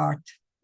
8,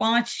5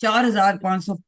4,500,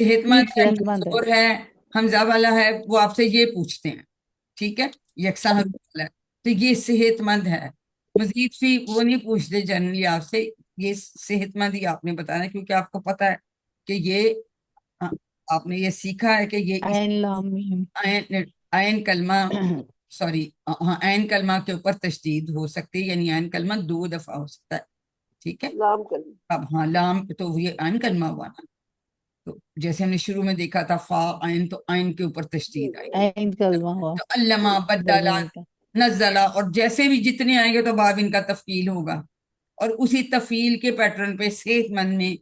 صحت ٹھیک مند ہے، صحت مند ہے. کمزور ہے، حمزہ والا ہے، وہ آپ سے یہ پوچھتے ہیں. ٹھیک ہے، یکساں حروف والا ہے تو یہ صحت مند ہے. مزید فی وہ نہیں پوچھتے جنرلی آپ سے، یہ صحت مند ہی آپ نے بتانا ہے، کیونکہ آپ کو پتا ہے کہ یہ آپ نے یہ سیکھا ہے کہ یہ اس عین لام میم. عین کلمہ سوری ہاں عین کلمہ کے اوپر تشدید ہو سکتی ہے، یعنی عین کلمہ 2 دفعہ ہو سکتا ہے. ٹھیک ہے، لام کلمہ. اب ہاں لام تو یہ عین کلمہ ہوا نا، تو جیسے ہم نے شروع میں دیکھا تھا فا عین، تو عین کے اوپر تشدید آئی. عین کلمہ ہوا. تو علامہ بدلا بالکل کا. نزلہ، اور جیسے بھی جتنے آئیں گے تو باب ان کا تفعیل ہوگا، اور اسی تفعیل کے پیٹرن پہ صحت مند میں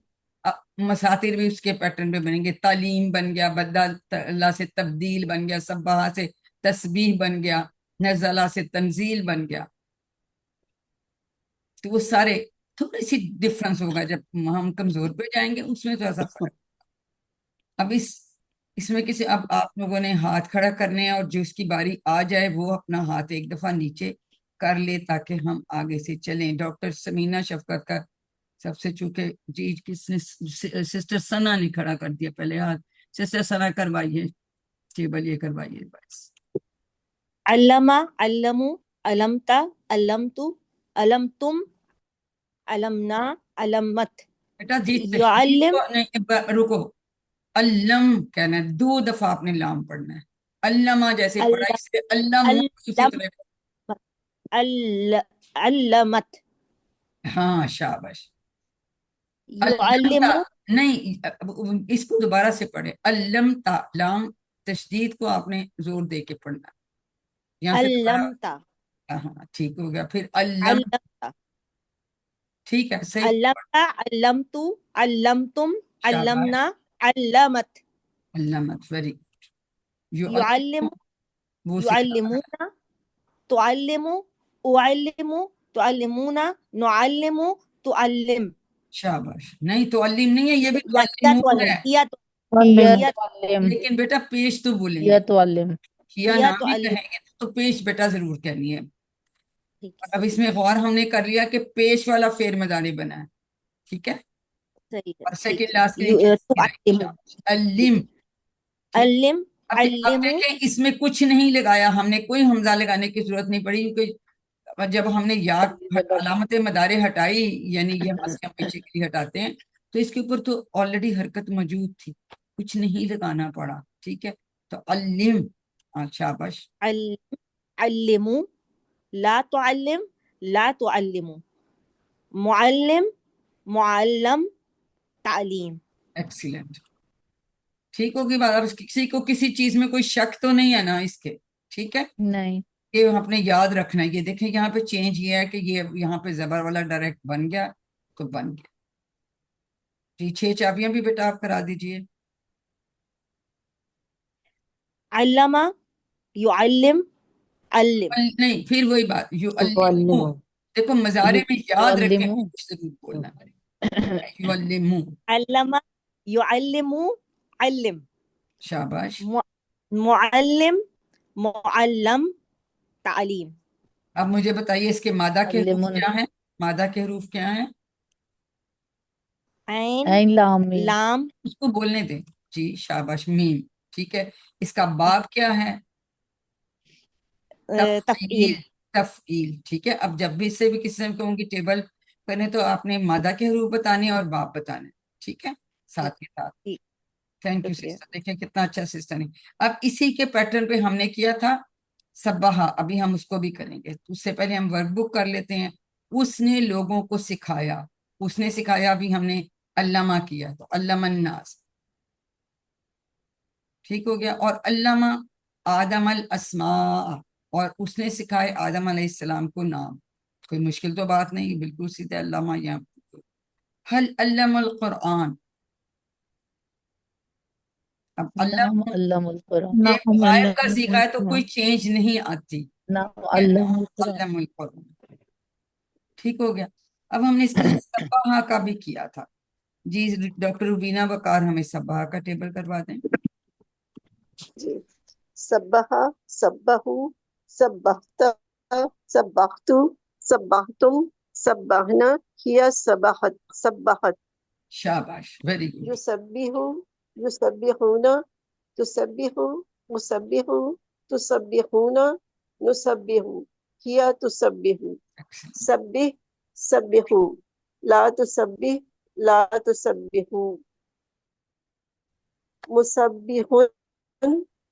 مساتر بھی اس کے پیٹرن پہ بنیں گے. تعلیم بن گیا، بدلا سے تبدیل بن گیا، سبحہ سے تسبیح بن گیا، نزلہ سے تنزیل بن گیا. تو وہ سارے تھوڑی سی ڈفرنس ہوگا، جب ہم کمزور پہ جائیں گے اس میں تھوڑا سا فرق. اب اس میں کسی اب آپ لوگوں نے ہاتھ کھڑا کرنے ہیں، اور جو اس کی باری آ جائے وہ اپنا ہاتھ ایک دفعہ نیچے کر لے تاکہ ہم آگے سے چلیں. ڈاکٹر سمینہ شفقت کا سب سے، چونکہ جی کس نے سسٹر سنا نے کھڑا کر دیا پہلے ہاتھ. سسٹر سنا کروائیے ٹیبل، یہ کروائیے بس. علامہ، علمو، علمتا، علمتو، علمتم، علمنا، علمت. بیٹا جی تشدید یعلم، کو نہیں، رکو، علم کہنا ہے، 2 دفعہ آپ نے لام پڑھنا ہے. علامہ جیسے پڑھا، اس سے علم اسی علم، طرح. علمت. ہاں شاباش. علمتا یعلم، نہیں، اس کو دوبارہ سے پڑھے. علمتا لام تشدید کو آپ نے زور دے کے پڑھنا. یہاں سے دوبارہ علمتا، ہاں ٹھیک ہو گیا. پھر علم، علمتا، ٹھیک ہے صحیح. علمتا، علمتو، علمتم، شاباش، علمنا، علمت. علمت، ویری. يعلم، وہ سکھانا ہے. يعلمون، تعلم، أعلم، تعلمون، نعلم، تعلم. شاباش. نہیں تو علم نہیں ہے، یہ بھی تو یا علمون تعلم، ہے، یا یا یا تعلم. لیکن بیٹا پیش تو بولیں یا گے. تعلم. کیا یا نام ہی تعلم. کہیں گے تو پیش بیٹا ضرور کہنی ہے. ٹھیک ہے، اب اس میں غور ہم نے کر لیا کہ پیش والا فعل مضارع بنا ہے. ٹھیک ہے، صحیح ہے، اور ٹھیک سیکنڈ ہے. لاسٹ کے نیچے تعلم، علم. ٹھیک. علم، اب علم. دیکھیں اس میں کچھ نہیں لگایا ہم نے، کوئی حمزہ لگانے کی ضرورت نہیں پڑی، کیونکہ جب ہم نے یا علامت مدارے ہٹائی، یعنی یہ ہم پیچھے کے لیے ہٹاتے ہیں، تو اس کے اوپر تو آلریڈی حرکت موجود تھی، کچھ نہیں لگانا پڑا. ٹھیک ہے، تو علم. شاباش. علم، علموا، لا تعلم، لا تعلموا. معلم، معلم، تعلیم. ایکسیلنٹ. ٹھیک ہوگی بات. اب کسی کو کسی چیز میں کوئی شک تو نہیں ہے نا اس کے؟ ٹھیک ہے، نہیں. یہ آپ نے یاد رکھنا ہے. یہ دیکھیں یہاں پہ چینج یہ ہے کہ یہ یہاں پہ زبر والا ڈائریکٹ بن گیا تو بن گیا. جی 6 چابیاں بھی بیٹا آپ کرا دیجئے. علم، يعلم، علم. نہیں پھر وہی بات یعلمو. تعلم. دیکھو مضارع میں یاد رکھیں تعلم. کچھ ضرور بولنا ہے. یعلمو. علم، يعلم، علم. شاباش. معلم، معلم، تعلیم. اب مجھے بتائیے اس کے مادہ کے حروف علمون. کیا ہیں؟ مادہ کے حروف کیا ہیں؟ عین، عین لام میم. لام، اس کو بولنے دیں. جی شاباش. میم. ٹھیک ہے، اس کا باب کیا ہے؟ تفعیل. تفعیل. تفعیل. ٹھیک ہے، اب جب بھی اس سے بھی کسی سے کہوں گی ٹیبل کرنے، تو آپ نے مادہ کے حروف بتانے اور باب بتانے. ٹھیک ہے، ساتھ کے ساتھ. ٹھیک، تھینک یو شکریہ. سسٹر. دیکھیں کتنا اچھا سسٹر ہے. اب اسی کے پیٹرن پہ ہم نے کیا تھا سبحہ، ابھی ہم اس کو بھی کریں گے. اس سے پہلے ہم ورک بک کر لیتے ہیں. اس نے لوگوں کو سکھایا، اس نے سکھایا بھی ہم نے علامہ کیا، تو علم الناس. ٹھیک ہو گیا. اور علامہ آدم الاسماء، اور اس نے سکھائے آدم علیہ السلام کو نام. کوئی مشکل تو بات نہیں، بالکل سیدھے علامہ. یہاں حل علم القرآن. اب نعم علم علم القرآن. ایک غائب کا سیکھا ہے تو کوئی چینج نہیں آتی. نعم علم القرآن. علم القرآن. ٹھیک ہو گیا. اب ہم نے اس کے ساتھ سبحہ کا بھی کیا تھا. جی ڈاکٹر روبینہ وقار ہمیں سبحہ کا ٹیبل کروا دیں. جی. سبحا، سبحو، سبحت، سبحتو، سبحتم، سبحنا، ہی سبحت، سبحت. شاباش، ویری گڈ. یسبحو، يسبحون تسبح مسبح تسبحون نسبح هي تسبح سبح سبحوا لا تسبح لا تسبحوا مسبح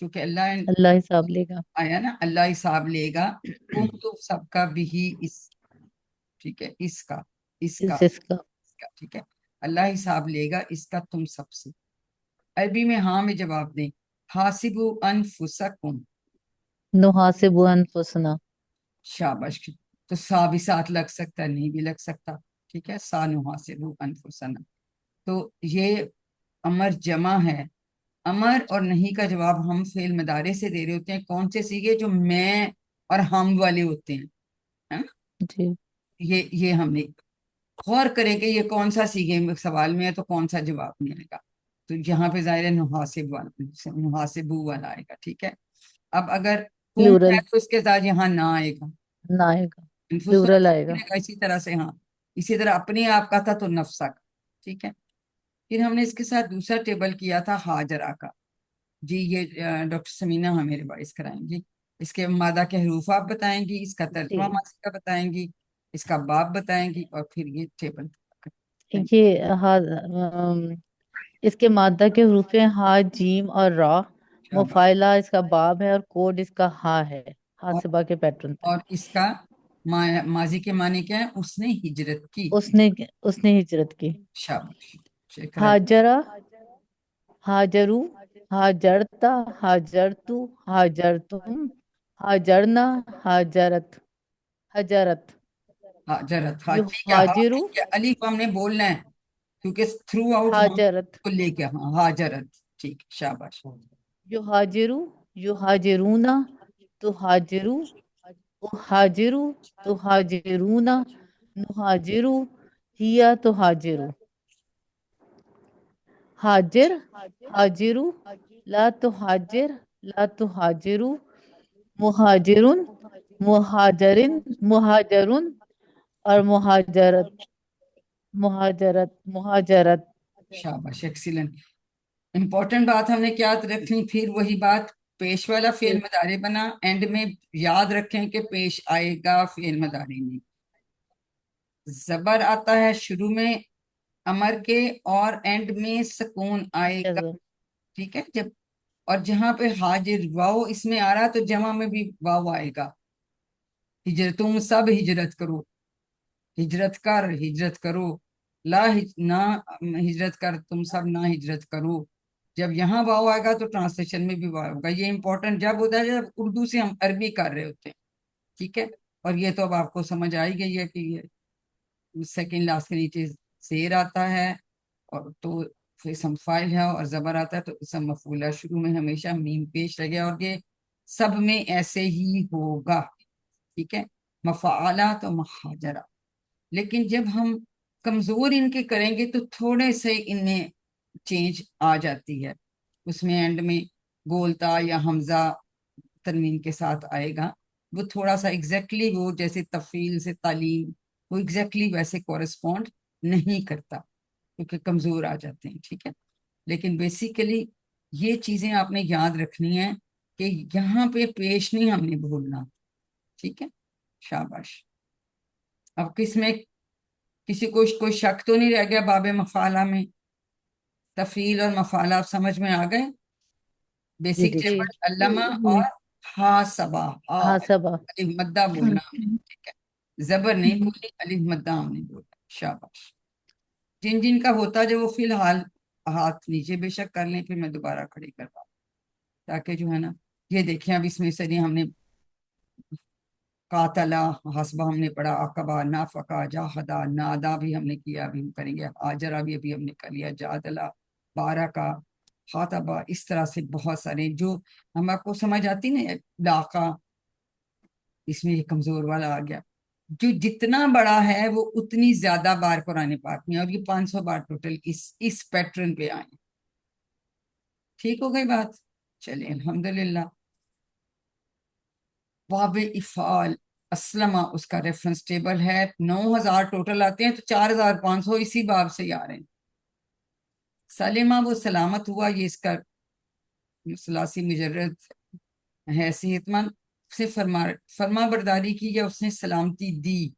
کیونکہ اللہ اللہ حساب لے گا. آیا نا، اللہ حساب لے گا تم تو سب کا بھی اس، ٹھیک ہے، اس کا اس کا. ٹھیک ہے، اللہ حساب لے گا اس کا تم سب سے. عربی میں ہاں میں جواب دیں، حاسبو انفسکم. نحاسب انفسنا. شاباش. تو سا بھی ساتھ لگ سکتا ہے، نہیں بھی لگ سکتا، ٹھیک ہے، سا نحاسبو انفسنا. تو یہ امر جمع ہے. امر اور نہیں کا جواب ہم فعل مضارع سے دے رہے ہوتے ہیں. کون سے سیگے؟ جو میں اور ہم والے ہوتے ہیں، ہے نا؟ جی. یہ ہم نے غور کریں کہ یہ کون سا سیگے سوال میں ہے تو کون سا جواب میں آئے گا. تو یہاں پہ ظاہر ہے نحاسبو والا آئے گا. ٹھیک ہے، اب اگر کم پلورل ہے تو اس کے ساتھ یہاں نہ آئے گا، نہ آئے گا. انفسنا پلورل آئے گا. ملے گا. اسی طرح سے ہاں، اسی طرح اپنے آپ کا تھا تو نفسا کا. ٹھیک ہے، پھر ہم نے اس کے ساتھ دوسرا ٹیبل کیا تھا ہاجرہ کا. جی یہ ڈاکٹر سمینہ ہمیں ریوائز کرائیں گی. اس کے مادہ کے حروف آپ بتائیں گی، اس کا ترجمہ جی. ماضی کا بتائیں گی، اس کا باب بتائیں گی، اور پھر یہ ٹیبل. یہ اس کے مادہ کے حروف ہیں ہا، جیم اور را. مفائلہ اس کا باب ہے اور کوڈ اس کا ہا ہے، اور حاسبہ کے پیٹرن پہ. اور اس کا ماضی کے معنی کیا ہے؟ اس نے ہجرت کی. اس نے ہجرت کی. شاباش. شکر ہے. ہاجرہ، ہاجرو، ہاجرتا، ہاجرتو، ہاجرتم، ہاجرنا، ہاجرت، ہجرت. ہاجرت. ہاں یو ٹھیک ہے، ہاں ہاجرو، ٹھیک ہے، الف ہم نے بولنا ہے کیونکہ تھرو آؤٹ ہم ہاجرت. کو لے کے ہاں ہاجرت. ٹھیک، شاباش. یو ہاجرو، یو ہاجرونا، تو ہاجرو، ہاجرو، تو ہاجرونا، نہاجرو، ہیا تو ہاجرو. حاجر، حاجرو، لا تحاجر، لا تحاجرو. مہاجرن، مہاجرن، مہاجرن اور مہاجرت، مہاجرت، مہاجرت. شاباش، ایکسیلنٹ. امپورٹنٹ بات ہم نے کیا رکھنی؟ پھر وہی بات، پیش والا فعل مضارع بنا. اینڈ میں یاد رکھیں کہ پیش آئے گا فعل مضارع میں. زبر آتا ہے شروع میں امر کے اور اینڈ میں سکون آئے گا. ٹھیک ہے، جب اور جہاں پہ حاجر واو اس میں آ رہا تو جمع میں بھی واو آئے گا. تم سب ہجرت کرو، ہجرت کر، ہجرت کرو. نہ ہجرت کر، تم سب نہ ہجرت کرو. جب یہاں واو آئے گا تو ٹرانسلیشن میں بھی واو ہوگا. یہ امپورٹنٹ جب ہوتا ہے جب اردو سے ہم عربی کر رہے ہوتے ہیں. ٹھیک ہے، اور یہ تو اب آپ کو سمجھ آئی گئی ہے کہ یہ سیکنڈ لاسٹ کے نیچے زیر آتا ہے اور تو اسم فاعل ہے، اور زبر آتا ہے تو اسم مفعول. شروع میں ہمیشہ میم پیش لگے، اور یہ سب میں ایسے ہی ہوگا. ٹھیک ہے، مفعلہ تو مہاجرہ. لیکن جب ہم کمزور ان کے کریں گے تو تھوڑے سے ان میں چینج آ جاتی ہے. اس میں اینڈ میں گولتا یا حمزہ تنوین کے ساتھ آئے گا. وہ تھوڑا سا ایگزیکٹلی وہ جیسے تفعیل سے تعلیم، وہ ایگزیکٹلی ویسے کورسپونڈ نہیں کرتا کیونکہ کمزور آ جاتے ہیں. ٹھیک ہے، لیکن بیسیکلی یہ چیزیں آپ نے یاد رکھنی ہیں کہ یہاں پہ پیش نہیں ہم نے بھولنا. ٹھیک ہے، شاباش. اب کس میں کسی کو کوئی شک تو نہیں رہ گیا باب مفعلہ میں؟ تفعیل اور مفعلہ آپ سمجھ میں آ گئے؟ بیسک جی. ٹیبل علامہ اور حاسبہ. حاسبہ. الف مدہ بولنا ہم نے. ٹھیک ہے، زبر نہیں بولنی، الف مدہ ہم نے بولنا. شاباش. جن جن کا ہوتا جو وہ فی الحال ہاتھ نیچے بے شک کر لیں، پھر میں دوبارہ کھڑی کروا تاکہ جو ہے نا یہ دیکھیں. اب اس میں سے ہم نے قاتلہ حسبہ ہم نے پڑھا، عقبہ، نافقہ، جاہدہ، نادا بھی ہم نے کیا، ابھی ہم کریں گے. آجرہ بھی ابھی ہم نے کر لیا، جادلہ، بارکہ، خاطبہ. اس طرح سے بہت سارے جو ہم آپ کو سمجھ آتی نا. لاقہ، اس میں یہ کمزور والا آ گیا. جو جتنا بڑا ہے وہ اتنی زیادہ بار قرآن پاک میں، اور یہ 500 بار ٹوٹل اس پیٹرن پہ آئے. ٹھیک ہو گئی بات؟ چلیں الحمدللہ. باب افعال اسلمہ اس کا ریفرنس ٹیبل ہے. 9000 ٹوٹل آتے ہیں تو 4500 اسی باب سے ہی آ رہے ہیں. سلمہ وہ سلامت ہوا، یہ اس کا ثلاثی مجرد ہے. صحت مند سے فرما برداری کی یا اس نے سلامتی دی.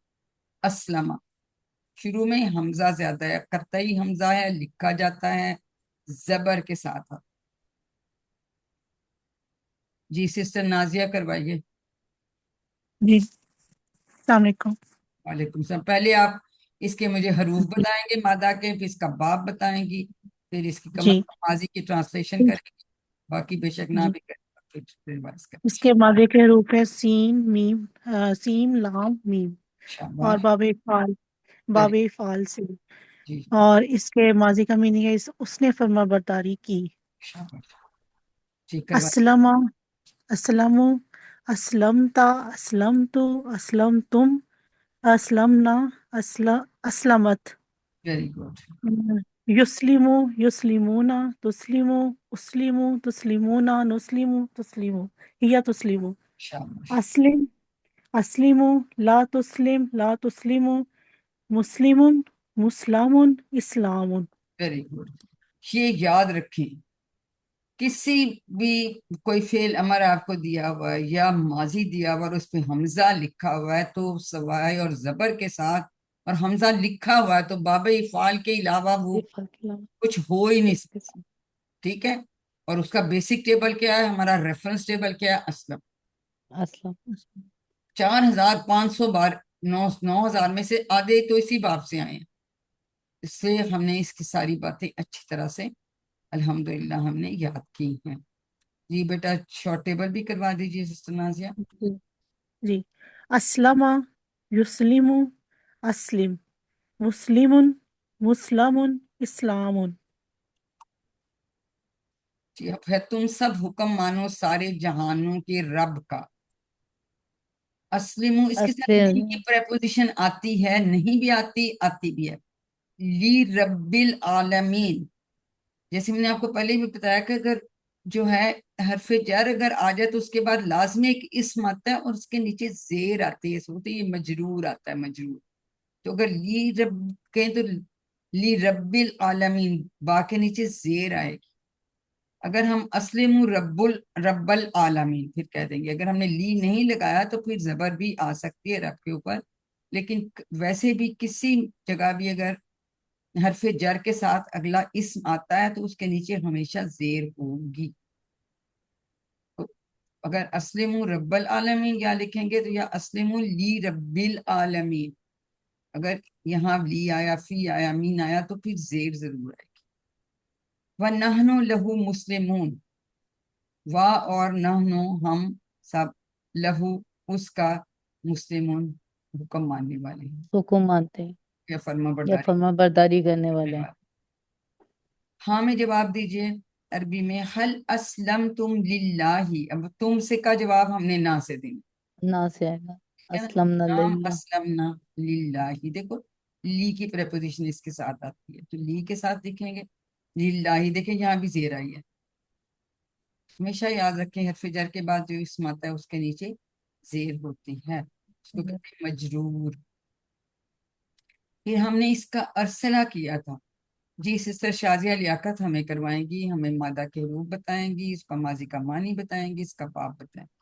اسلمہ شروع میں حمزہ زیادہ ہے، قطعی حمزہ ہے، لکھا جاتا ہے زبر کے ساتھ. جی سسٹر نازیہ کروائیے. جی السلام علیکم. وعلیکم السلام. پہلے آپ اس کے مجھے حروف بتائیں گے مادہ کے، پھر اس کا باب بتائیں گی، پھر اس کی جی ماضی کی ٹرانسلیشن کریں گی، باقی بے شک نہ جی بھی کریں گے پھر ریوائز کریں اس کے ماضی کے حروف ہے سین میم، سین لام میم گے. اور شاباش. باب فعال، باب فعال سے. جی اور اس کے ماضی کا میننگ ہے اس نے فرما برداری کی. شاباش. جی کروائیے. اسلم، اسلم، اسلمتا، اسلمتو، اسلمتم، اسلمنا، اسلمت. Very good. یسلمو، یسلمونا، تسلمو، اسلمو، تسلمونا، نسلمو، تسلمو، یا تسلمو. شاباش. اسلم، اسلمو، لا تسلم، لا تسلمو، مسلم، مسلم، اسلام. Very good. یہ یاد رکھیں، کسی بھی کوئی فعل امر آپ کو دیا ہوا ہے یا ماضی دیا ہوا اور اس پہ حمزہ لکھا ہوا ہے تو سوائے اور زبر کے ساتھ، اور حمزہ لکھا ہوا ہے تو باب افعال کے علاوہ وہ کچھ ہو ہی نہیں سکتا. ٹھیک ہے. اور اس کا بیسک ٹیبل کیا ہے؟ ہمارا ریفرنس ٹیبل کیا ہے؟ اسلم. اسلم. 4500 بار، 9000 میں سے آدھے تو اسی باب سے آئے ہیں. اس سے ہم نے اس کی ساری باتیں اچھی طرح سے الحمدللہ ہم نے یاد کی ہیں. جی بیٹا شارٹ ٹیبل بھی کروا دیجیے سسٹر نازیہ. جی اسلم، یسلم، اسلم، مسلم، مسلم، اسلام. جی اب ہے تم سب حکم مانو سارے جہانوں کے رب کا. اسلم، اس کے ساتھ لی کی پریپوزیشن آتی ہے، نہیں بھی آتی، آتی بھی ہے. لی رب العالمین. جیسے میں نے آپ کو پہلے بھی بتایا کہ اگر جو ہے حرف جر اگر آ جائے تو اس کے بعد لازمی ایک اسم آتا ہے اور اس کے نیچے زیر آتی ہے، سنتے یہ مجرور آتا ہے، مجرور. تو اگر لی رب کہیں تو لی رب العالمین، با کے نیچے زیر آئے گی. اگر ہم اسلم رب العالمین پھر کہہ دیں گے. اگر ہم نے لی نہیں لگایا تو پھر زبر بھی آ سکتی ہے رب کے اوپر، لیکن ویسے بھی کسی جگہ بھی اگر حرف جر کے ساتھ اگلا اسم آتا ہے تو اس کے نیچے ہمیشہ زیر ہوگی. تو اگر اسلم رب العالمین یا لکھیں گے تو یا اسلم لی رب العالمین. اگر یہاں لی آیا، فی آیا، مین آیا تو پھر زیر ضرور آئے گی. وَنَحْنُ لَهُ مُسْلِمُونَ. وا اور نحنو ہم سب، لہو اس کا، مسلمون حکم ماننے والے ہیں حکم مانتے ہیں یا فرما یا برداری فرما برداری کرنے کرنے والے ہیں. والے. ہاں میں جواب دیجئے عربی میں حل اسلمتم للہ. اب تم سے کا جواب ہم نے نہ سے دینا. نا سے آئے گا. ٹھیک ہے نا؟ اسلم نام للہ. اسلمنا للہ. دیکھو لی کی پریپوزیشن اس کے ساتھ آتی ہے تو لی کے ساتھ لکھیں گے للہ. دیکھیں یہاں بھی زیر آئی ہے. ہمیشہ یاد رکھیں حرف جر کے بعد جو اسم آتا ہے اس کے نیچے زیر ہوتی ہے، اس کو کہتے ہیں مجرور. پھر ہم نے اس کا ارسلہ کیا تھا. جی سسٹر شازیہ لیاقت ہمیں کروائیں گی، ہمیں مادہ کے حروف بتائیں گی، اس کا ماضی کا معنی بتائیں گی، اس کا باب بتائیں گی.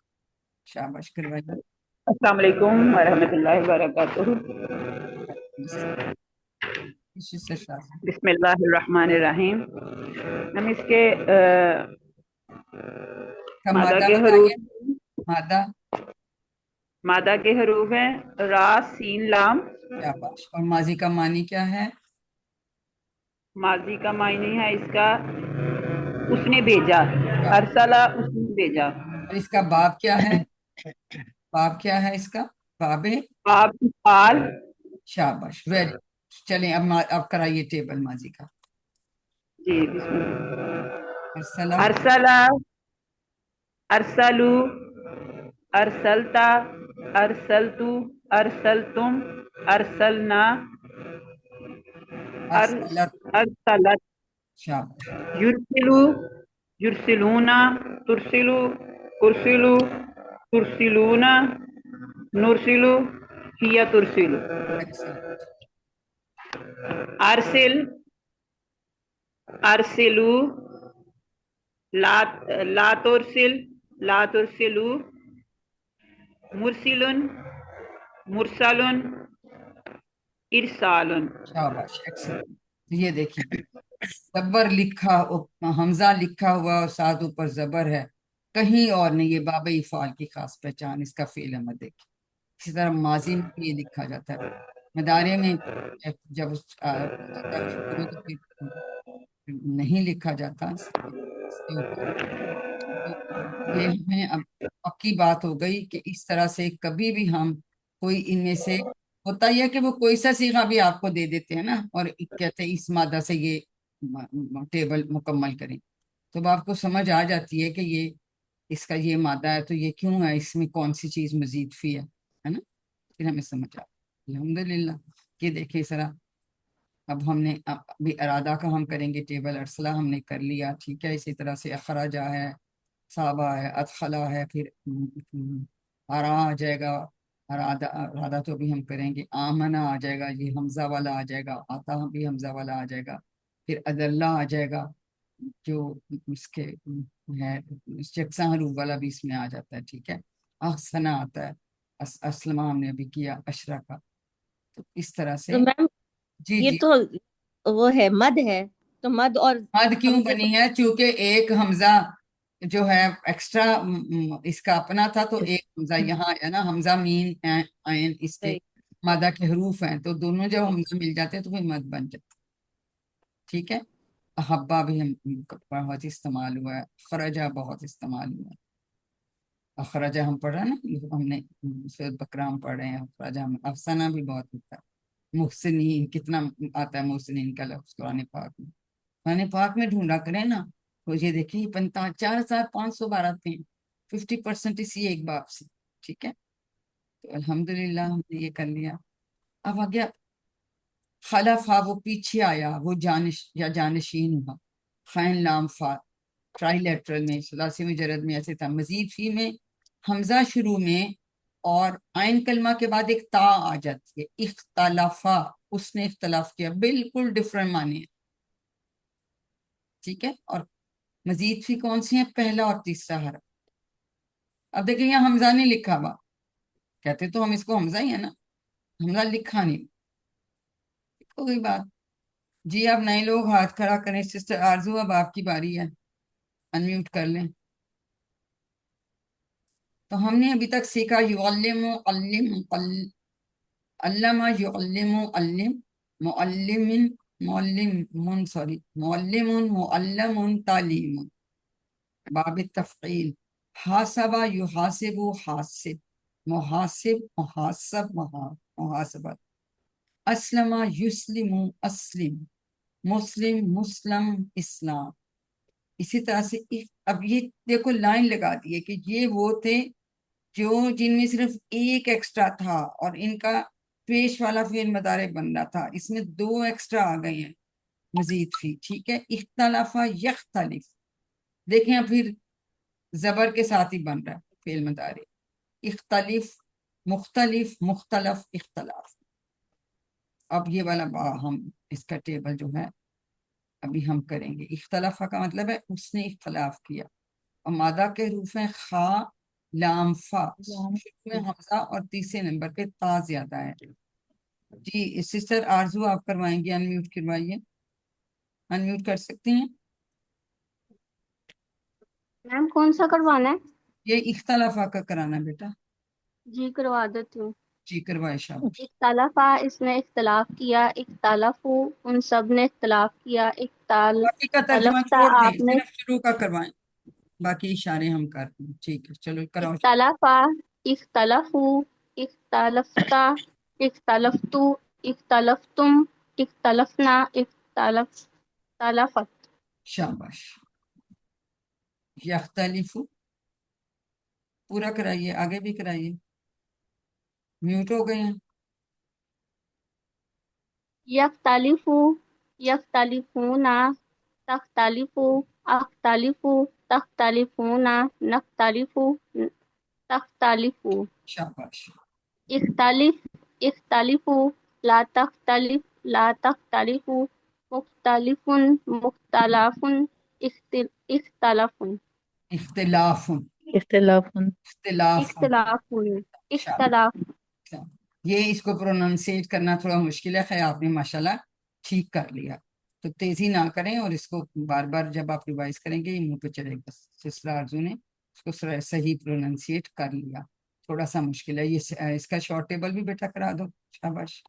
شاباش کروائیں السلام علیکم ورحمۃ اللہ وبرکاتہ. گی سسٹر شازیہ. بسم اللہ الرحمن الرحیم. ہم اس کے کا مادہ مادہ کے بتائیے. حروف، مادہ. مادہ کے حروف ہیں را، سین، لام. شاباش. اور ماضی کا معنی کیا ہے؟ ماضی کا معنی ہے اس کا اس نے بھیجا، شاباش. ارسلہ اس نے بھیجا. اور اس کا باب کیا ہے؟ باب کیا ہے اس کا؟ باب. آپ فعال. شاباش ویری. چلیں اب کرائیے ٹیبل ماضی کا. جی بسم اللہ. ارسلہ. ارسلہ، ارسلو، ارسلتا، ارسلتو، ارسلتم، ارسلنا، ارسلت. ارسلت. شاباش. یرسلو، یرسلونا، ترسلو، ارسلو، ترسلونا، نرسلو، ہی ترسلو. ایکسلنٹ. ارسل، ارسلو، لا ترسل، لا ترسلو، مرسلن، مرسلن، ارسالن. شاباش ایکسلنٹ. یہ دیکھیں زبر لکھا، حمزہ لکھا ہوا اور ساتھ اوپر زبر ہے کہیں اور نہیں، یہ باب افعال کی خاص پہچان اس کا فعل امر دیکھیں. اسی طرح ماضی میں بھی یہ لکھا جاتا ہے. مدارے میں جب تو پھر نہیں لکھا جاتا اس کے اوپر. تو یہ ہمیں اب پکی بات ہو گئی کہ اس طرح سے کبھی بھی ہم کوئی ان میں سے، ہوتا ہی ہے کہ وہ کوئی سا صیغہ بھی آپ کو دے دیتے ہیں نا، اور کہتے ہیں اس مادہ سے یہ ٹیبل مکمل کریں، تو اب آپ کو سمجھ آ جاتی ہے کہ یہ اس کا یہ مادہ ہے تو یہ کیوں ہے، اس میں کون سی چیز مزید فی ہے نا. پھر ہمیں سمجھ آ الحمدللہ. یہ دیکھیں ذرا، اب ہم نے ابھی ارادہ کا ہم کریں گے ٹیبل. ارسلہ ہم نے کر لیا، ٹھیک ہے. اسی طرح سے اخراجہ ہے، صابہ ہے، ادخلہ ہے، پھر ارا آ جائے گا. ارادہ تو بھی ہم کریں گے. آمنہ آ جائے گا، یہ حمزہ والا آ جائے گا. آتا بھی حمزہ والا آ جائے گا. پھر ادلہ آ جائے گا، جو اس کے ہے یکساں حروف والا بھی اس میں آ جاتا ہے، ٹھیک ہے. احسنہ آتا ہے. اسلمہ ہم نے ابھی کیا. اشرا کا. تو اس طرح سے تو میم جی یہ جی. تو وہ ہے مد ہے، تو مد اور مد کیوں حمزے بنی ہے؟ چونکہ ایک حمزہ جو ہے ایکسٹرا اس کا اپنا تھا، تو ایک حمزہ یہاں ہے نا. حمزہ مین عین اس کے مادہ کے حروف ہیں، تو دونوں جب حمزہ مل جاتے ہیں تو پھر مد بن جاتا ہے، ٹھیک ہے. احبا بھی ہم بہت استعمال ہوا ہے. خرجہ بہت استعمال ہوا ہے. اخرجہ ہم پڑھ رہے ہیں نا، ہم نے سورۃ بقرہ ہم پڑھ رہے ہیں. اخرجہ ہم افسانہ بھی بہت ہوتا ہے. محسنین کتنا آتا ہے محسنین کا لفظ قرآن پاک میں. قرآن پاک میں ڈھونڈا کریں نا، تو یہ دیکھیں 4,500 بار آتے ہیں. 50% اسی ایک باب سے، ٹھیک ہے. تو الحمدللہ ہم نے یہ کر لیا. اب آ گیا خلفا، وہ پیچھے آیا، وہ جانش یا جانشین ہوا. خین لام فا ٹرائی لیٹرل میں، ثلاثی مجرد میں ایسے تھا. مزید فی میں حمزہ شروع میں اور عین کلمہ کے بعد ایک تا آ جاتی ہے. اختلافا، اس نے اختلاف کیا. بالکل ڈفرنٹ معنی ہے، ٹھیک ہے. اور مزید فی کون سی ہیں؟ پہلا اور تیسرا حرف. اب دیکھیں یہاں حمزہ نہیں لکھا ہوا، کہتے تو ہم اس کو حمزہ ہی ہے نا، حمزہ لکھا نہیں. ہو گئی بات. جی آپ نئے لوگ ہاتھ کھڑا کریں. سسٹر آرزو اب آپ کی باری ہے، انمیوٹ کر لیں. تو ہم نے ابھی تک سیکھا یعلم، علم، علامہ، یعلم، علم، معلم، معلم، سوری، معلم، معلم، تعلیم. باب التفعیل، حاسبہ، یحاسب، حاسب، محاسب، محاسب، محاسبت. اسلم، یسلم، اسلم، مسلم، مسلم، اسلام. اسی طرح سے اب یہ دیکھو لائن لگا دی ہے کہ یہ وہ تھے جو جن میں صرف ایک ایکسٹرا تھا اور ان کا پیش والا فعل مضارع بن رہا تھا. اس میں 2 ایکسٹرا آ گئے ہیں مزید فی، ٹھیک ہے. اختلاف، یختلف. دیکھیں اب پھر زبر کے ساتھ ہی بن رہا ہے فعل مضارع. اختلف، مختلف، مختلف، اختلاف. اب یہ والا ہم اس کا ٹیبل جو ہے ابھی ہم کریں گے. اختلاف کا مطلب ہے اس نے اختلاف کیا. اور مادہ کے حروف ہیں خا، لام، فا. شروع میں حمزہ اور تیسرے نمبر پہ تا زیادہ ہے. جی سسٹر آرزو آپ کروائیں گے، انمیوٹ کروائیے. انمیوٹ کر سکتی ہیں. میم کون سا کروانا ہے؟ یہ اختلاف کا کرانا ہے بیٹا. جی کروا دیتی ہوں. جی کروائے شاباش. اختلافا، اس نے اختلاف کیا. اختلافو، ان سب نے اختلاف کیا. باقی کا ترجمہ اختلفتا، چھوڑ دیں، آپ نے. صرف شروع کا کروائیں. باقی اشارے ہم کر دیں. ٹھیک ہے چلو کراؤ. اختلافا، اختلفو، اختلفتا، اختلفتو، اختلفتم، اختلفنا، اختلفت. شاباش. یختلف پورا کرائیے، آگے بھی کرائیے. میوٹ ہو گئے ہیں. یختلفو، یختلفونا، تختلفو، اختلفو، تختلفونا، نختلفو، تختلفو. شاباش. اختلف، اختلفو، لا تختلف، لا تختلفو، مختلف، مختلف، اختلاف، اختلاف، اختلاف. اختلاف. اختلاف، شاباش. اختلاف. یہ اس کو پروننسیٹ کرنا تھوڑا مشکل ہے، خیر آپ نے ماشاءاللہ ٹھیک کر لیا. تو تیزی نہ کریں اور اس کو بار بار جب آپ ریوائز کریں گے یہ منہ پہ چلے گا. سسٹر آرزو نے اس کو صحیح پروننسیٹ کر لیا. تھوڑا سا مشکل ہے یہ. اس کا شارٹ ٹیبل بھی بیٹا کرا دو. شاباش.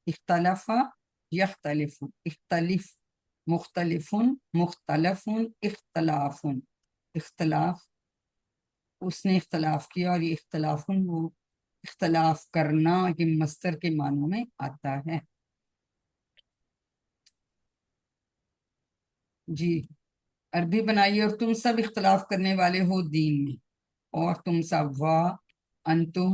اختلف یختلف، اختلف، مختلف، مختلف، اختلاف. اختلاف، اس نے اختلاف کیا، اور یہ اختلاف وہ اختلاف کرنا یہ مصدر کے معنوں میں آتا ہے. جی عربی بنائیے. اور تم سب اختلاف کرنے والے ہو دین میں، اور تم سب انتم.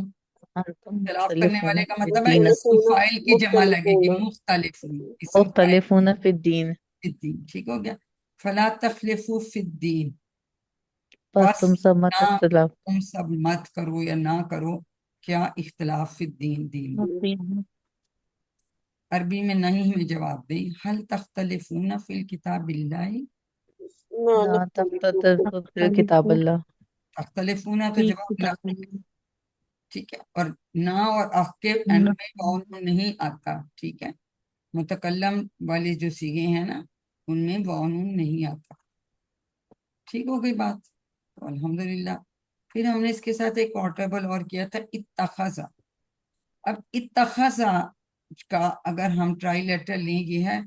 انتم اختلاف کرنے والے مختلفون کا فی مطلب ہے الدین، اسم فاعل کی جمع لگے گی. مختلفون، مختلفون اسم فاعل مختلفون فی الدین، فی الدین. ٹھیک ہو گیا. فلا تخلفوا فی الدین، بس بس تم سب مت نہ اختلاف تم سب مت کرو یا نہ کرو کیا اختلاف فی الدین، دین میں. عربی میں نہیں میں جواب دیں. حل تختلفون فی الکتاب اللہ. نہ لا نختلف تختلفوا فی کتاب اللہ، تختلفون تو جواب لا. ٹھیک ہے. اور نہ اور اخ کے اینڈ میں واؤ نہیں آتا. ٹھیک ہے. متکلم والے جو سیگے ہیں نا ان میں واؤ نہیں آتا. ٹھیک ہو گئی بات. تو الحمدللہ. پھر ہم نے اس کے ساتھ ایک اور ٹیبل اور کیا تھا اتخذ. اب اتخذ کا اگر ہم ٹرائی لیٹر لیں یہ ہے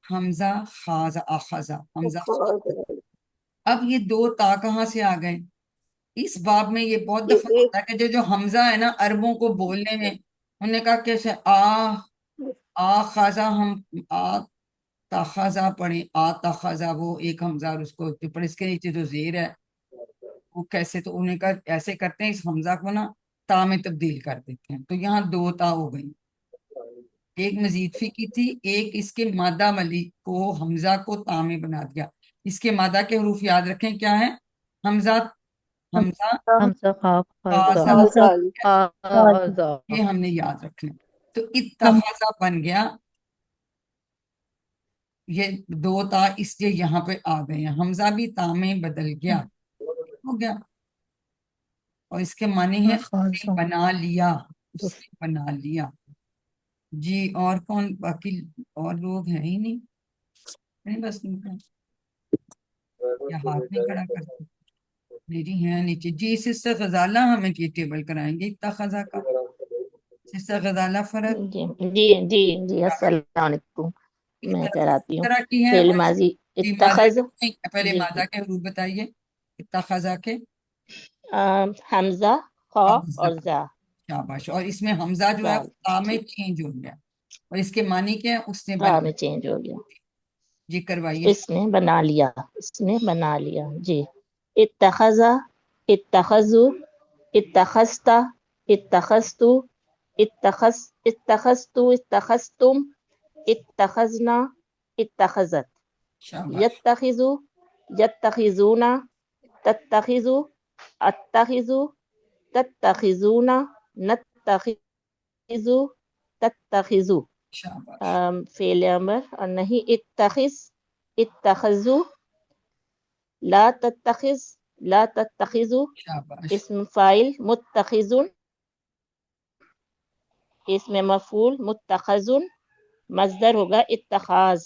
حمزہ خاز اخذ. حمزہ خاز. اب یہ دو تا کہاں سے آ گئے؟ اس باب میں یہ بہت دفعہ یہ ہوتا ہے کہ جو حمزہ ہے نا عربوں کو بولنے میں انہوں نے کہا کیسے آ خازہ ہم آ تخذا پڑھیں. آ تخذا وہ ایک حمزہ اور اس کو پر اس کے نیچے جو زیر ہے وہ کیسے، تو انہیں کہا ایسے کرتے ہیں اس حمزہ کو نا تا میں تبدیل کر دیتے ہیں. تو یہاں دو تا ہو گئی. ایک مزید فی کی تھی، ایک اس کے مادہ ملی کو حمزہ کو تا میں بنا دیا. اس کے مادہ کے حروف یاد رکھیں کیا ہے؟ حمزہ، حمزہ، حمزہ خاف خاصا. خاصا، یہ ہم نے یاد رکھنا. تو اتخذا بن گیا. یہ دو تا اس لیے یہاں پہ آ گئے ہیں. حمزہ بھی تا میں بدل گیا. ہو گیا. اور اس کے معنی ہے اس نے بنا لیا، اس نے بنا لیا. جی اور کون باقی اور لوگ ہیں ہی نہیں بس یا ہاتھ نہیں کھڑا کرتے میری ہیں نیچے. جی سسٹر غزالہ ہمیں یہ ٹیبل کرائیں گے اتخذا کا. سسٹر غزالہ فرد جی جی جی جی السلام علیکم. میں کراتی ہوں. طرح کی ہے. فعل اور ماضی جی ماضی اتخذ. نہیں، پہلے جی ماضی کے حروف بتائیے اتخذا کے. حمزہ خا اور زا. شاباش. اور اس میں حمزہ جو ہے زال وہ تا میں ٹھیک. چینج ہو گیا اور اس کے معنی کیا ہے؟ اس نے تا بنا. میں چینج ہو گیا. جی کروائیے. اس نے بنا لیا. اس نے بنا لیا. جی اتخذا، اتخذو، اتخذتا، اتخذتو، اتخذتو، اتخذتم، اتخذنا، اتخذت. شاباش. یتخذو، یتخذونا، تتخذو، اتخذو، تتخذون، نتخذو، تتخذو. شاباش. فعل امر اور نہیں اتخذ، اتخذو. لا تتخذ، لا تتخذو. شاباش. اسم فاعل متخذون، اسم مفعول متخذون. مصدر ہوگا اتخاذ،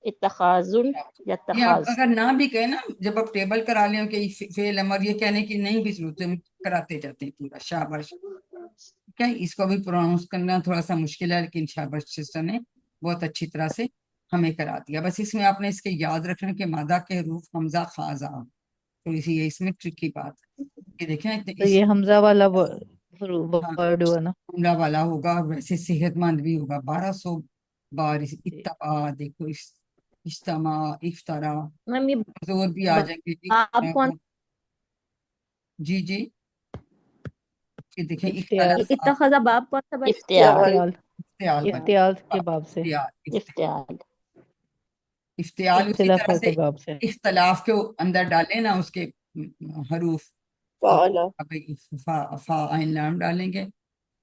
اتخاذن یا یہ آپ اتخاذ. اگر نہ بھی کہیں نا جب آپ ٹیبل کرا لیں کہ فعل امر یہ کہنے کی نہیں بھی ضرورت ہے کراتے جاتے ہیں پورا. شاباش. کیا اس کو بھی پروناؤنس کرنا تھوڑا سا مشکل ہے لیکن شاباش سسٹر نے بہت اچھی طرح سے ہمیں کرا دیا. بس اس میں آپ نے اس کے یاد رکھنا کہ مادہ کے حروف حمزہ خاصا تھوڑی سی یہ اس میں ٹرکی بات ہے. یہ دیکھیں تو یہ حمزہ والا ورڈ ہوا نا. حملہ والا ہوگا اور ویسے صحت مند بھی ہوگا. 1200 بار اتباع دیکھو اجتماع افطارا میم یہ زور بھی آ جائیں گے. آپ کون جی جی یہ دیکھیں افتعال، اختلاف اتخذ باب کون سا بات؟ افتعال، افتعال، افتعال بن افتعال کے باب سے، افتعال. افتعال اسی اختلاف طرح سے کے باب سے. اختلاف کے اندر ڈالیں نا اس کے حروف تو فعلا، فا عین لام ڈالیں گے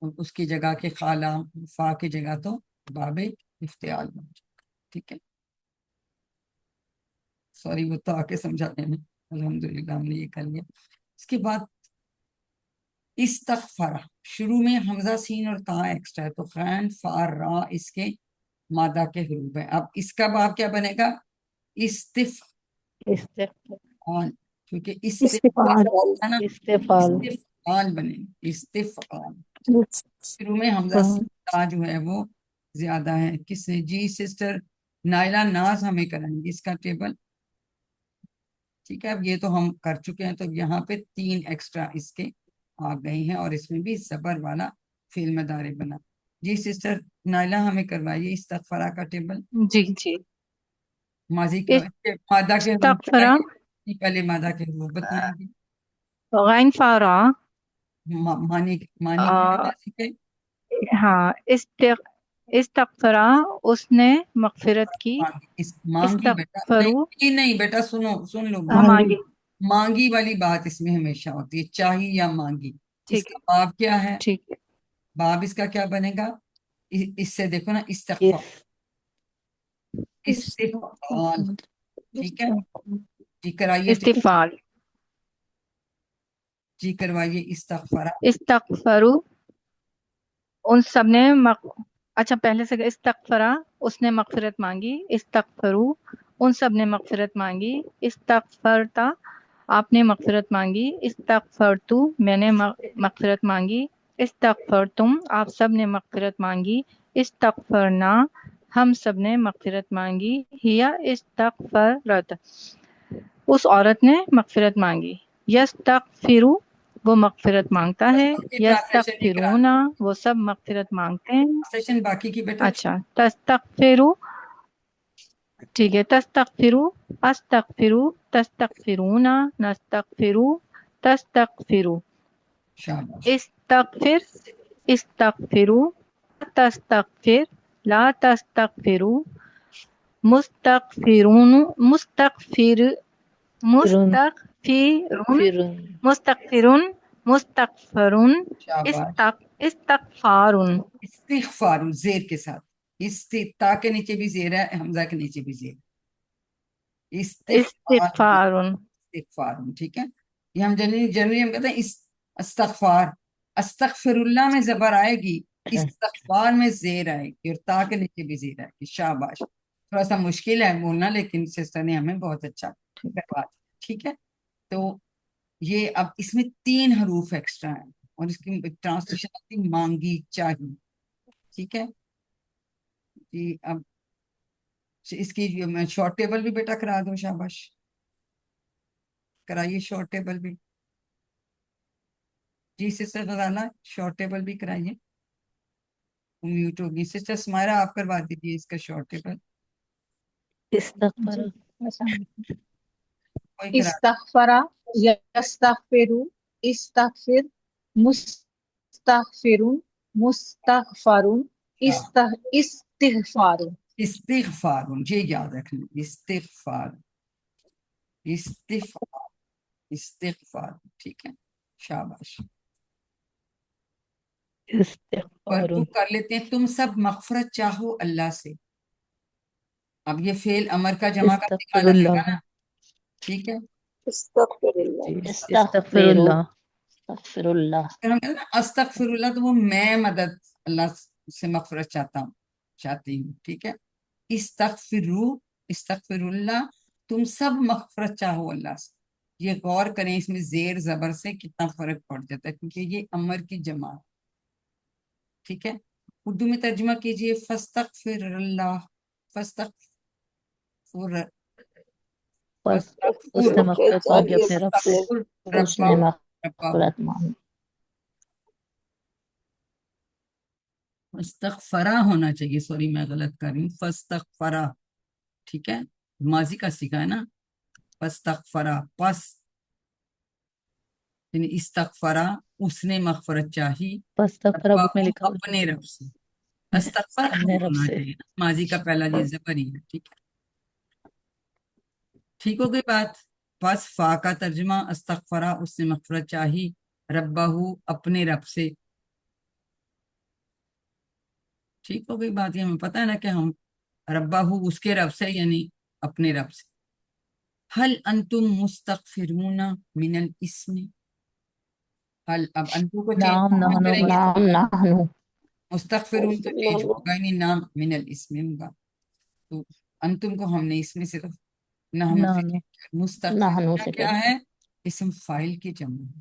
اس کی جگہ کے خالہ فا کی جگہ تو باب افتعال بن جائے. ٹھیک ہے. سوری وہ تو آ کے سمجھانے میں الحمدللہ ہم نے یہ کر لیا. اس کے بعد استغفرہ شروع میں حمزہ سین اور تا ایکسٹرا ہے تو خین فا را اس کے مادہ کے حروف ہیں. اب اس کا باب کیا بنے گا؟ استفعال. کیونکہ استفعال ہے نا، استفال استفعال بنے، استفعال شروع میں حمزہ تا جو ہے وہ زیادہ ہے. کس سے؟ جی سسٹر نائلہ ناز ہمیں کرائیں گے اس کا ٹیبل. ٹھیک ہے، اب یہ تو ہم کر چکے ہیں، تو یہاں پہ 3 ایکسٹرا اس کے آ گئی ہیں، اور اس میں بھی زبر والا فعل مضارع بنا. جی سسٹر نائلہ ہمیں کروائیے استغفرہ کا ٹیبل. جی جی. ماضی کا مادہ کے حروف استغفرہ بتائیے، پہلے مادہ کے حروف بتائیں گے. غین فارا. معنی آ، ماضی کے ہاں استغفرا اس نے مغفرت کی. مانگی بیٹا، استغفرو نہیں بیٹا، سن لو ہم بات. مانگے. مانگی والی بات اس میں ہمیشہ ہوتی ہے، چاہی یا مانگی. اس ٹھیک کا ہے باب کیا ہے؟ ٹھیک ہے. باب اس کا کیا بنے گا؟ اس سے دیکھو نا، استغفار، استغفار. ٹھیک ہے، جی کرائیے، استفعال. جی کروائیے استغفارہ. استغفرو ان سب نے اچھا پہلے سے استغفرا اس نے مغفرت مانگی. استغفرو ان سب نے مغفرت مانگی. استغفرتا آپ نے مغفرت مانگی. استغفرتو میں نے مغفرت مانگی. استغفرتم آپ سب نے مغفرت مانگی. استغفرنا ہم سب نے مغفرت مانگی. ہیا استغفرت اس عورت نے مغفرت مانگی. یستغفرو وہ مغفرت مانگتا ہے. یستغفرون وہ سب مغفرت مانگتے ہیں. سیشن باقی کی بیٹا. اچھا تستغفرو ٹھیک ہے. تستغفرو استغفرو تستغفرون نستغفرو تستغفرو. شاباش. استغفر استغفرو تستغفر لا تستغفرو. مستغفرون مستغفرون مستغفرون مستغفرون. شاباش. استغفارون استغفار زیر کے ساتھ، تا کے نیچے بھی زیر ہے، حمزہ کے نیچے بھی زیر. استغفار، استغفارون. استغفار. ٹھیک ہے، یہ ہم جنرلی ہم کہتے ہیں استغفار. استغفر اللہ میں زبر آئے گی، استغفار میں زیر آئے گی، اور تا کے نیچے بھی زیر آئے گی. شاباش. تھوڑا سا مشکل ہے بولنا، لیکن سسٹر نے ہمیں بہت اچھا کروا دیا. ٹھیک ہے، تو یہ اب اس میں 3 حروف ایکسٹرا ہیں، اور اس کی ٹرانسلیشن آتی مانگی چاہی. ٹھیک ہے جی. اب اس کی میں شارٹ ٹیبل بھی بیٹا کرا دوں. شاباش، کرائیے شارٹ ٹیبل بھی. جی سسٹر غزالہ شارٹ ٹیبل بھی کرائیے. میوٹ ہوگی. سسٹر سمائرہ آپ کروا دیجیے اس کا شارٹ ٹیبل. استغفر کوئی کرا استغفرا یستغفرو استغفر مستغفرون مستغفرون استغفارون. استغفار، یہ یاد رکھنا. استغفار، استغفار، استغفار. ٹھیک ہے، شاباش. استغفار تو کر لیتے ہیں. تم سب مغفرت چاہو اللہ سے. اب یہ فعل امر کا جمع کا استغفر نکالا جائے اللہ. گا نا. ٹھیک ہے، استغفر اللہ. استغفر اللہ. استغفر اللہ. اگر ہم کہتے ہیں نا استغفر اللہ، تو وہ میں مدد اللہ سے مغفرت چاہتی ہوں. ٹھیک ہے، استغفرو، استغفر اللہ، تم سب مغفرت چاہو اللہ سے. یہ غور کریں اس میں زیر زبر سے کتنا فرق پڑ جاتا ہے، کیونکہ یہ امر کی جمع ہے. ٹھیک ہے، اردو میں ترجمہ کیجئے. فاستغفر اللہ، فاستغفر، بس اس نے مغفرت مانگی اپنے رب سے. اس نے مغفرت مانگی. استغفرا ہونا چاہیے، سوری میں غلط کر رہی ہوں. فاستغفرا. ٹھیک ہے، ماضی کا سیکھا ہے نا. فاستغفرا، پس یعنی استغفرا اس نے مغفرت چاہی استغفر بک میں لکھا ہوا اپنے رب سے. استغفر اپنے رب ہونا سے. چاہیے نا، ماضی کا پہلا یہ زبر ہی ہے. ٹھیک ہے، ٹھیک ہو گئی بات. پس فا کا ترجمہ استغفرا اس نے مغفرت چاہی ربہ اپنے رب سے. ٹھیک ہو گئی بات. یہ ہمیں پتہ ہے نا کہ ہم ربہ اس کے رب سے یعنی اپنے رب سے. حل انتم مستغفرون من الاسم. حل، اب انتم کو نام چینج نحنو کریں گے، نام نحنو. مستغفرون تو چینج ہوگا نہیں، نام من الاسم ہوگا. تو انتم کو ہم نے اس میں صرف نحنو سے نحنو. مستغفرون نحنو سے کیا ہے؟ اسم فائل کی جمع ہے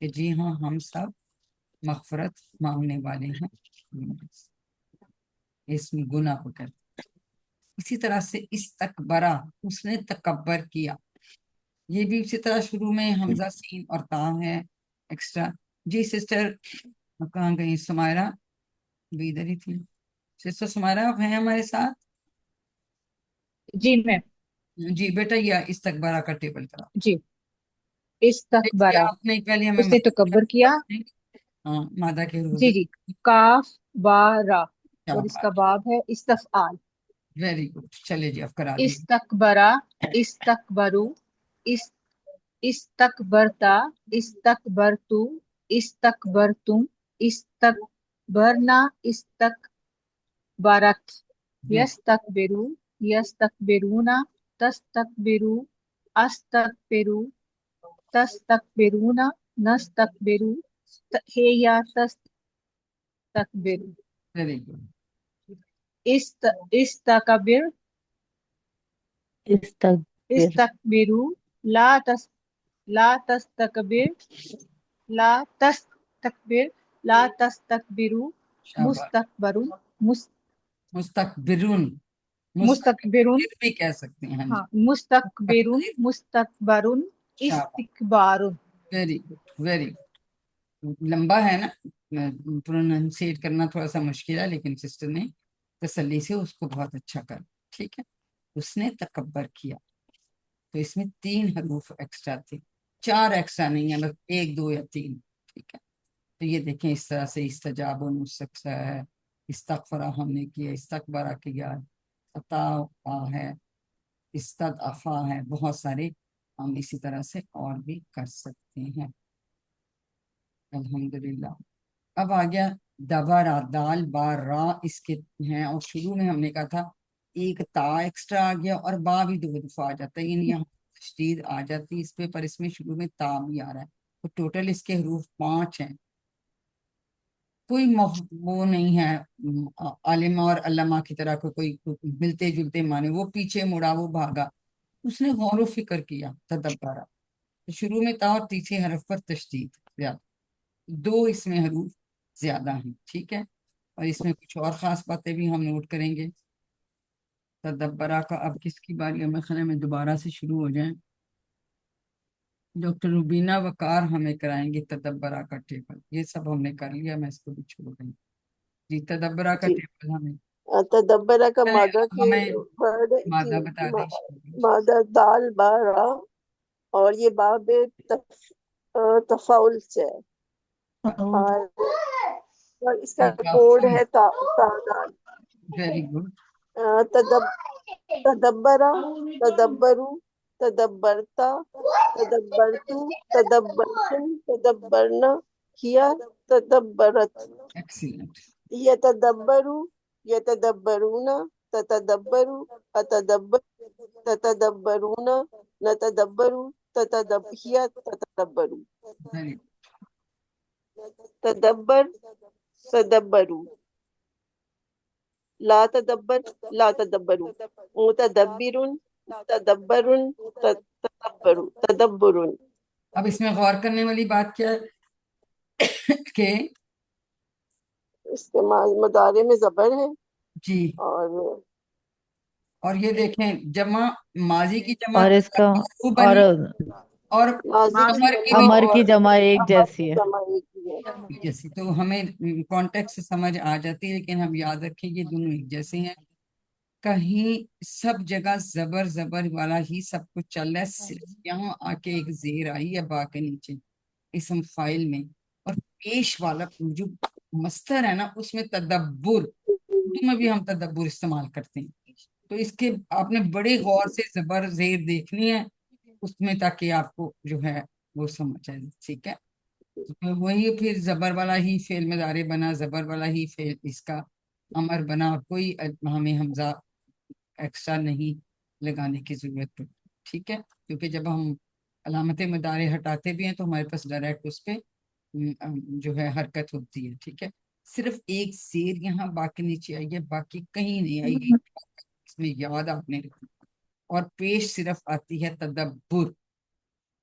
کہ جی ہاں ہم سب مغفرت مانگنے والے ہیں، اسم گناہ کو کہتے ہیں۔ اسی طرح سے استکبرا، اس نے تکبر کیا، یہ بھی اسی طرح شروع میں حمزہ سین اور تا ہے ایکسٹرا۔ جی سسٹر کہاں گئی؟ سمائرہ بھی ادھر ہی تھی۔ سسٹر سمائرہ آپ ہیں ہمارے ساتھ؟ جی میں جی بیٹا یہ استکبارہ کا ٹیبل کرا جی دیکھیے استکبرا آپ نے پہلے ہمیں اس نے تکبر کیا ہاں مادہ کے حروف جی جی کاف با را کیا اور اس کا بات، باب ہے استفعال ویری گڈ، چلے جی اب کرا دیجیے۔ استکبرا استکبرو اس استکبرتا استکبرتو استکبرتم استکبرنا استکبرت یستکبرو یستکبرونا تستکبرو استکبرو تستکبرونا نستکبرو ہیا تستکبرو ویری گڈ، استکبر استغفر استکبرو لا تستکبر لا تستکبر لا تستکبرو شاباش۔ مستکبرون مستکبرون، مستکبرون مستکبر بھی کہہ سکتے ہیں، ہاں ہاں جی، مستکبرون مستکبرون شاباش، استکبارون ویری گڈ ویری گڈ۔ لمبا ہے نا، پروننسیٹ کرنا تھوڑا سا مشکل ہے، لیکن سسٹر نے تسلی سے اس کو بہت اچھا کر، ٹھیک ہے۔ اس نے تکبر کیا، تو اس میں 3 حروف ایکسٹرا تھے، 4 ایکسٹرا نہیں ہے، بس 1 2 یا 3، ٹھیک ہے۔ تو یہ دیکھیں اس طرح سے استجاب ہے، استغفرہ ہم نے کیا، استکبرہ کیا، عطا ہے، استضعفا ہے، بہت سارے ہم اسی طرح سے اور بھی کر سکتے ہیں۔ الحمدللہ۔ اب آ گیا دبرا، دال بار را اس کے ہیں، اور شروع میں ہم نے کہا تھا ایک تا ایکسٹرا آ گیا اور با بھی 2 دفعہ آ جاتا ہے، یعنی یہاں تشدید آ جاتی ہے اس پہ، پر اس میں شروع میں تا بھی آ رہا ہے، تو ٹوٹل اس کے حروف 5 ہیں۔ کوئی وہ نہیں ہے عالمہ اور علامہ کی طرح کوئی ملتے جلتے معنی، وہ پیچھے مڑا وہ بھاگا، اس نے غور و فکر کیا، تدبرا۔ تو شروع میں تا اور تیسرے حرف پر تشدید زیادہ، 2 اس میں حروف زیادہ ہیں، ٹھیک ہے۔ اور اس میں کچھ اور خاص باتیں بھی ہم نوٹ کریں گے۔ تدبرا کا اب کس کی باری ہے؟ میں خیال میں دوبارہ سے شروع ہو جائیں، ڈاکٹر روبینہ وقار ہمیں کرائیں گے تدبرا کا ٹیبل، یہ سب ہم نے کر لیا، میں اس کو بھی چھوڑ گئی۔ جی تدبرا کا جی ٹیبل ہمیں تدبرہ کا مادہ کے ہمیں ورڈ مادہ بتا دیجیے۔ مادہ دال بارا، اور یہ باب تفاعل سے ہے، اور اس کا کوڈ ہے تعداد۔ ویری گڈ، تدبرا تدبرو تدبرتا تدبرتو تدبرتم تدبرنا کیا تدبرت ایکسیلنٹ، یتدبرو یتدبرون تتدبرو اتدبر تتدبرون نتدبرو ہی تتدبرو ویری تدبر تدبرو لا تدبر لا تدبرو متدبرون تدبرن تدبرو تدبرن۔ اب اس میں غور کرنے والی بات کیا ہے کہ استعمال مدارے میں زبر ہے، جی، اور یہ دیکھیں جمع ماضی کی جمع اور اس کا وہ اور بنی، اور ماضی کی امر کی بھی امر کی جمع ایک جیسی ہے۔ جمع ایک ہی ہے۔ جیسی، تو ہمیں کانٹیکس سمجھ آ جاتی ہے، لیکن ہم یاد رکھیں یہ دونوں ایک جیسے ہیں، کہیں سب جگہ زبر زبر والا ہی سب کچھ چل رہا ہے، صرف یہاں آ کے ایک زیر آئی ہے با کے نیچے اسم فائل میں، اور پیش والا جو مستر ہے نا اس میں تدبر، اردو میں بھی ہم تدبر استعمال کرتے ہیں، تو اس کے آپ نے بڑے غور سے زبر زیر دیکھنی ہے اس میں، تاکہ آپ کو جو ہے وہ سمجھ آئے، ٹھیک ہے۔ تو وہی پھر زبر والا ہی فعل مضارع بنا، زبر والا ہی فعل اس کا امر بنا، اور کوئی ہمیں حمزہ ایکسٹرا نہیں لگانے کی ضرورت پڑتی، ٹھیک ہے، کیونکہ جب ہم علامت مدارع ہٹاتے بھی ہیں تو ہمارے پاس ڈائریکٹ اس پہ جو ہے حرکت ہوتی ہے، ٹھیک ہے۔ صرف ایک زیر یہاں باقی نیچے آئی ہے، باقی کہیں نہیں آئی ہے، اس میں یاد آپ نے رکھنا، اور پیش صرف آتی ہے تدبر،